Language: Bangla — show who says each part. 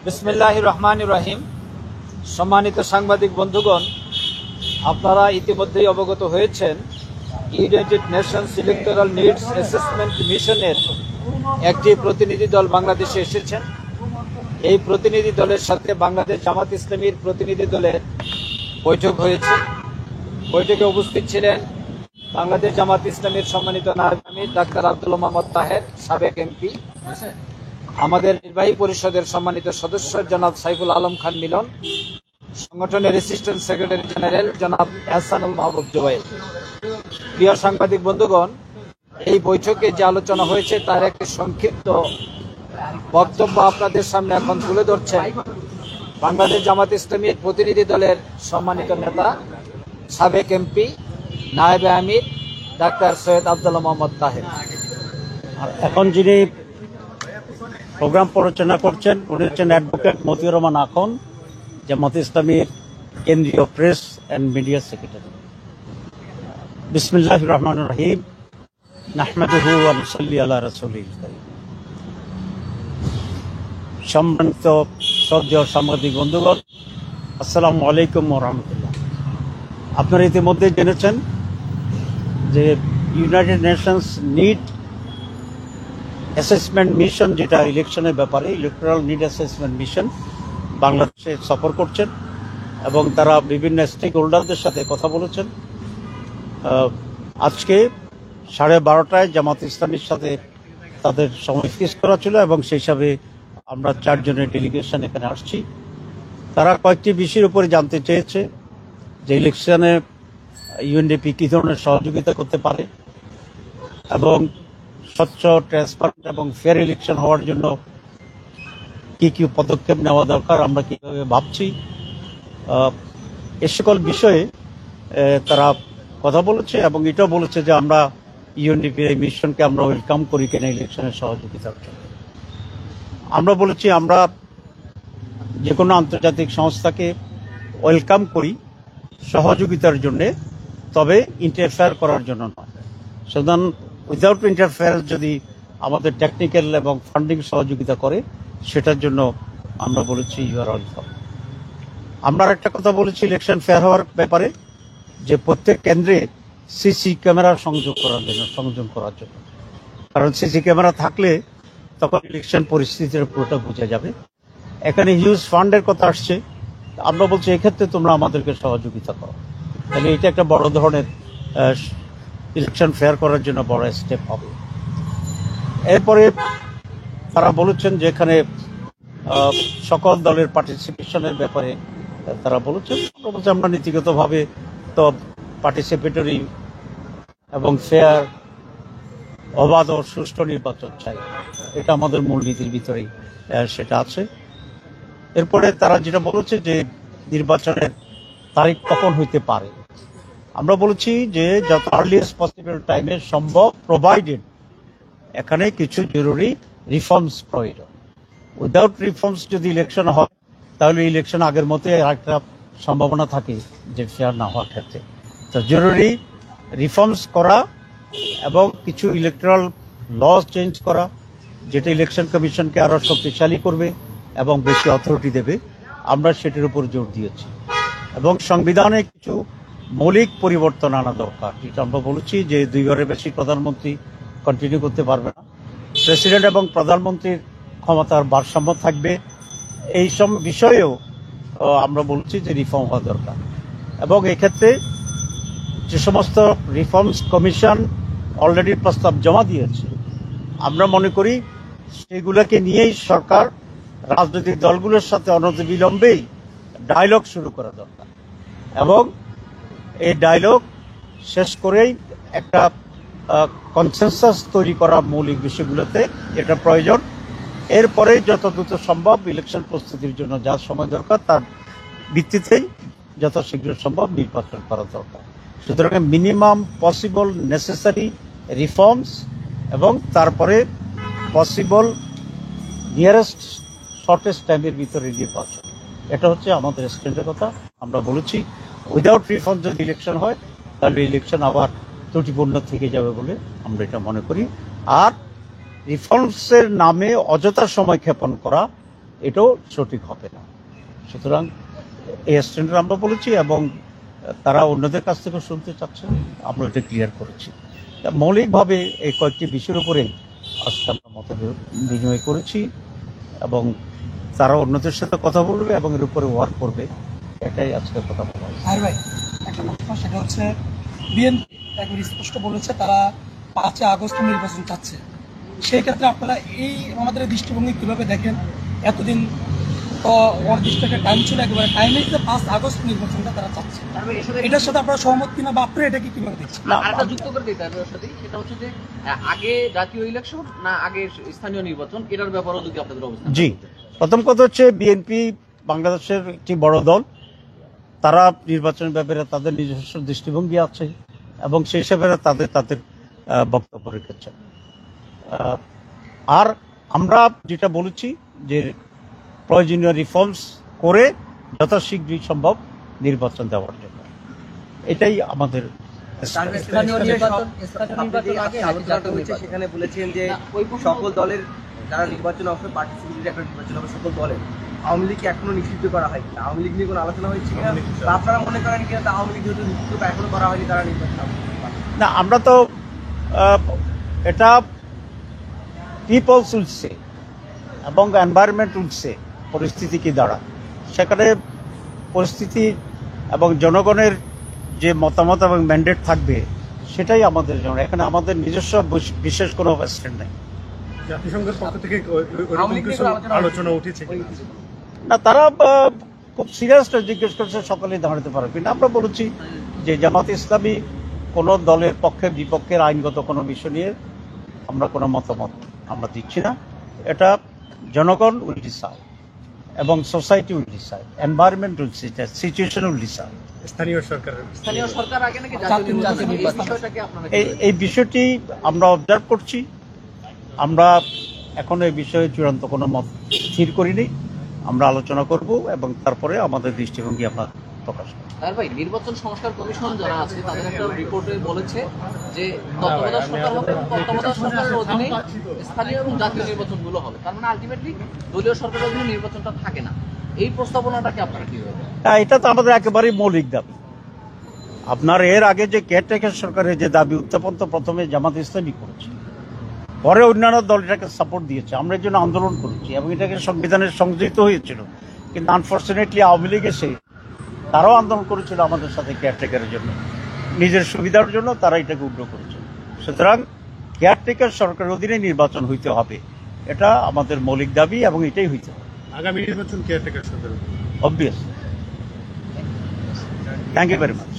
Speaker 1: বিসমিল্লাহির রহমানির রহিম। সম্মানিত সাংবাদিক বন্ধুগণ, আপনারা ইতিমধ্যেই অবগত হয়েছেন United Nations electoral needs assessment মিশনের একটি প্রতিনিধি দল বাংলাদেশে এসেছেন। এই প্রতিনিধি দলের সাথে বাংলাদেশ জামাত ইসলামীর প্রতিনিধি দলের বৈঠক হয়েছে। বৈঠকে উপস্থিত ছিলেন বাংলাদেশ জামাত ইসলামীর সম্মানিত নায়েব আমির ডাক্তার আব্দুল মোহাম্মদ তাহের, সাবেক এমপি, আমাদের নির্বাহী পরিষদের সম্মানিত সদস্য জনাব সাইফুল আলম খান মিলন, সংগঠনের অ্যাসিস্ট্যান্ট সেক্রেটারি জেনারেল জনাব এহসানুল মাহবুব জুবাইর। প্রিয় সাংবাদিক বন্ধুগণ, এই বৈঠকে যে আলোচনা হয়েছে তার একটি সংক্ষিপ্ত বক্তব্য আপনাদের সামনে এখন তুলে ধরছেন বাংলাদেশ জামাত ইসলামীর প্রতিনিধি দলের সম্মানিত নেতা, সাবেক এমপি, নায়েব আমির ডাক্তার সৈয়দ আব্দুল মোহাম্মদ তাহের।
Speaker 2: এখন যিনি প্রোগ্রাম পরিচালনা করছেন উনি হচ্ছেন অ্যাডভোকেট মতিউর রহমান আখন, জামাত ইসলামীর কেন্দ্রীয় প্রেস অ্যান্ড মিডিয়া সেক্রেটারি। বিসমিল্লাহির রহমানির রহিম, নাহমাদুহু ওয়া নুসাল্লি আলা রাসূলিল কারীম। সম্মানিত শ্রদ্ধেয় সাংবাদিক বন্ধুগণ, আসসালামু আলাইকুম ওয়া রাহমাতুল্লাহ। আপনারা ইতিমধ্যে জেনেছেন যে United Nations need assessment mission, যেটা ইলেকশনের ব্যাপারে ইলেকটোরাল নিড অ্যাসেসমেন্ট মিশন বাংলাদেশে সফর করছেন এবং তারা বিভিন্ন স্টেক হোল্ডারদের সাথে কথা বলেছেন। আজকে 12:30টায় জামাত ইসলামীর সাথে তাদের সময় ফিক্স করা ছিল এবং সেই হিসাবে আমরা 4 জনের ডেলিগেশন এখানে আসছি। তারা কয়েকটি বিষয়ের উপরে জানতে চেয়েছে যে ইলেকশনে ইউএনডিপি কী ধরনের সহযোগিতা করতে পারে এবং স্বচ্ছ, ট্রান্সপারেন্ট এবং ফেয়ার ইলেকশন হওয়ার জন্য কি কি পদক্ষেপ নেওয়া দরকার, আমরা কিভাবে ভাবছি, এ সকল বিষয়ে তারা কথা বলেছে এবং এটাও বলেছে যে আমরা ইউএনডিপির এই মিশনকে আমরা ওয়েলকাম করি কিনা ইলেকশনের সহযোগিতার জন্য। আমরা বলেছি আমরা যে কোনো আন্তর্জাতিক সংস্থাকে ওয়েলকাম করি সহযোগিতার জন্যে, তবে ইন্টারফেয়ার করার জন্য নয়। সুতরাং উইদাউট ইন্টারফেয়ারেন্স যদি আমাদের টেকনিক্যাল এবং ফান্ডিং সহযোগিতা করে, সেটার জন্য আমরা বলেছি ইউ আর ওয়েলকাম। আমরা একটা কথা বলেছি ইলেকশন ফেয়ার হওয়ার ব্যাপারে, যে প্রত্যেক কেন্দ্রে সিসি ক্যামেরা সংযোগ করার জন্য, কারণ সিসি ক্যামেরা থাকলে তখন ইলেকশন পরিস্থিতির পুরোটা বোঝা যাবে। এখানে হিউজ ফান্ডের কথা আসছে, আমরা বলছি এক্ষেত্রে তোমরা আমাদেরকে সহযোগিতা করো, তাহলে এটা একটা বড় ধরনের ইলেকশন ফেয়ার করার জন্য বড় স্টেপ হবে। এরপরে তারা বলেছেন যে এখানে সকল দলের পার্টিসিপেশনের ব্যাপারে তারা বলেছেন। আমরা বলছি আমরা নীতিগতভাবে তো পার্টিসিপেটরি এবং ফেয়ার, অবাধ ও সুষ্ঠু নির্বাচন চাই, এটা আমাদের মূলনীতির ভিতরেই সেটা আছে। এরপরে তারা যেটা বলেছে যে নির্বাচনের তারিখ কখন হইতে পারে, আমরা বলেছি যে যত আর্লিয়েস্ট পসিবল টাইমে সম্ভব, প্রোভাইডেড এখানে কিছু জরুরি রিফর্মস প্রয়োজন। উইদাউট রিফর্মস যদি ইলেকশন হয় তাহলে ইলেকশন আগের মতোই একটা সম্ভাবনা থাকে যে ফেয়ার না হওয়ার ক্ষেত্রে। তো জরুরি রিফর্মস করা এবং কিছু ইলেকট্রাল ল চেঞ্জ করা, যেটা ইলেকশন কমিশনকে আরও শক্তিশালী করবে এবং বেশি অথরিটি দেবে, আমরা সেটার উপর জোর দিয়েছি। এবং সংবিধানে কিছু মৌলিক পরিবর্তন আনা দরকার, যেটা আমরা বলেছি যে 2বারের বেশি প্রধানমন্ত্রী কন্টিনিউ করতে পারবে না, প্রেসিডেন্ট এবং প্রধানমন্ত্রীর ক্ষমতার ভারসাম্য থাকবে। এই সব বিষয়েও আমরা বলছি যে রিফর্ম হওয়া দরকার। এবং এক্ষেত্রে যে সমস্ত রিফর্মস কমিশন অলরেডি প্রস্তাব জমা দিয়েছে, আমরা মনে করি সেগুলোকে নিয়েই সরকার রাজনৈতিক দলগুলোর সাথে অনতিবিলম্বেই ডায়ালগ শুরু করা দরকার এবং এই ডায়ালগ শেষ করেই একটা কনসেনসাস তৈরি করা মৌলিক বিষয়গুলোতে এটা প্রয়োজন। এরপরে যত দ্রুত সম্ভব ইলেকশন প্রস্তুতির জন্য যা সময় দরকার তার ভিত্তিতেই যত শীঘ্র সম্ভব নির্বাচন করা দরকার। সুতরাং মিনিমাম পসিবল নেসেসারি রিফর্মস এবং তারপরে পসিবল নিয়ারেস্ট শর্টেস্ট টাইমের ভিতরে নির্বাচন, এটা হচ্ছে আমাদের স্ট্যান্ডের কথা। আমরা বলেছি উইদাউট রিফর্ম যদি ইলেকশন হয় তাহলে ইলেকশন আবার ত্রুটিপূর্ণ থেকে যাবে বলে আমরা এটা মনে করি। আর রিফর্মসের নামে অযথা সময় ক্ষেপণ করা এটাও সঠিক হবে না। সুতরাং এই স্ট্যান্ডার্ড আমরা বলেছি এবং তারা অন্যদের কাছ থেকে শুনতে চাচ্ছেন, আমরা এটা ক্লিয়ার করেছি। মৌলিকভাবে এই কয়েকটি বিষয়ের উপরে আজকে আমরা মত বিনিময় করেছি এবং তারা অন্যদের সাথে কথা বলবে এবং এর উপরে ওয়ার্ক করবে, এটাই আজকে কথা বলা হয়েছে।
Speaker 3: আর ভাই একটা কথা, সেটা হচ্ছে বিএনপি একবার স্পষ্ট বলেছে তারা 5 আগস্ট নির্বাচন চাচ্ছে। সেই ক্ষেত্রে আপনারা এই আমাদের দৃষ্টিভঙ্গি কিভাবে দেখেন? এতদিন তো অনির্দিষ্ট একটা টাইম ছিল, একেবারে টাইমে 5 আগস্ট নির্বাচনটা তারা চাচ্ছে, এটার সাথে আপনারা সহমত কিনা বা আপনারা এটাকে কিভাবে দেখছেন?
Speaker 4: আরেকটা যুক্ত করে দিতে হবে ওর সাথে, সেটা হচ্ছে যে আগে জাতীয় ইলেকশন না আগে স্থানীয় নির্বাচন, এটার ব্যাপারেও যদি আপনাদের অবস্থান।
Speaker 2: জি, প্রথম কথা হচ্ছে বিএনপি বাংলাদেশের একটি বড় দল, তারা নির্বাচনের ব্যাপারে তাদের নিজস্ব দৃষ্টিভঙ্গি আছে এবং সেই হিসাবে তাদের তাদের বক্তব্য রেখেছেন। আর আমরা যেটা বলেছি যে প্রয়োজনীয় রিফর্মস করে যথাশীঘ্রই সম্ভব নির্বাচন দেওয়ার জন্য, এটাই আমাদের।
Speaker 5: সেখানে বলেছেন যে সকল দলের যারা নির্বাচনে অংশ পার্টিসিপেট একটা নির্বাচন হবে সকল দলের। আওয়ামী লীগ এখনো নিষিদ্ধ করা হয়নি, আওয়ামী লীগ নিয়ে কোনো আলোচনা হয়েছে কিনা বা আপনারা মনে করেন কিনা আওয়ামী লীগ যেহেতু নিষিদ্ধ এখনো করা হয়নি তারা নির্বাচন
Speaker 2: না, আমরা তো এটা পিপলস উইলসে এবং এনভায়রনমেন্ট উইলসে পরিস্থিতি কি দাঁড়ায়, সেখানে পরিস্থিতি এবং জনগণের যে মতামত এবং ম্যান্ডেট থাকবে সেটাই আমাদের জন্য। এখানে আমাদের নিজস্ব বিশেষ কোনো স্ট্যান্ড নেই।
Speaker 6: জাতিসংঘের পক্ষ থেকে আলোচনা উঠেছে
Speaker 2: না, তারা খুব সিরিয়াসটা জিজ্ঞেস করছে, সকালেই দাঁড়াতে পারবে না। আমরা বলেছি যে জামাত ইসলামী কোনো দলের পক্ষে বিপক্ষের আইনগত কোনো বিষয় নিয়ে আমরা কোনো মতামত আমরা দিচ্ছি না। এটা জনগণ উইল ডিসাইড এবং society will decide, environment will decide, situation will decide.
Speaker 6: স্থানীয় সরকার
Speaker 4: আগে নাকি জাতীয় নির্বাচন, এই বিষয়টাকে আপনারা
Speaker 2: এই বিষয়টি আমরা অবজার্ভ করছি। আমরা এখনো এই বিষয়ে চূড়ান্ত কোনো মত স্থির করিনি, আমরা আলোচনা করব এবং তারপরে আমাদের দৃষ্টিভঙ্গি আমরা প্রকাশ করব।
Speaker 4: আর ভাই, নির্বাচন সংস্কার কমিশন যারা আছে তাদের একটা রিপোর্টে বলেছে যে তত্ত্বাবধায়ক সরকার হবে, তত্ত্বাবধায়ক সরকারের অধীনে স্থানীয় এবং জাতীয় নির্বাচনগুলো হবে। তার মানে আলটিমেটলি দলীয় সরকারের অধীনে নির্বাচনটা থাকে না। এই প্রস্তাবনাটাকে আপনারা কিভাবে?
Speaker 2: এটা তো আমাদের একেবারেই মৌলিক দাবি। আপনার এর আগে যে কেয়ারটেকার সরকারের যে দাবি উত্থাপন তো প্রথমে জামাত ইসলামী করেছে, পরে অন্যান্য দল এটাকে সাপোর্ট দিয়েছে, আমরা এর জন্য আন্দোলন করেছি এবং এটাকে সংবিধানের সংযোজিত হয়েছিল। কিন্তু আনফর্চুনেটলি আওয়ামী লীগ এসে তারাও আন্দোলন করেছিল আমাদের সাথে কেয়ারটেকারের জন্য, নিজের সুবিধার জন্য তারা এটাকে উগ্র করেছে। সুতরাং কেয়ারটেকার সরকারের অধীনে নির্বাচন হইতে হবে, এটা আমাদের মৌলিক দাবি এবং এটাই হইতে হবে।
Speaker 6: আগামী নির্বাচন কেয়ারটেকার সরকার
Speaker 2: obviously. Thank you very much.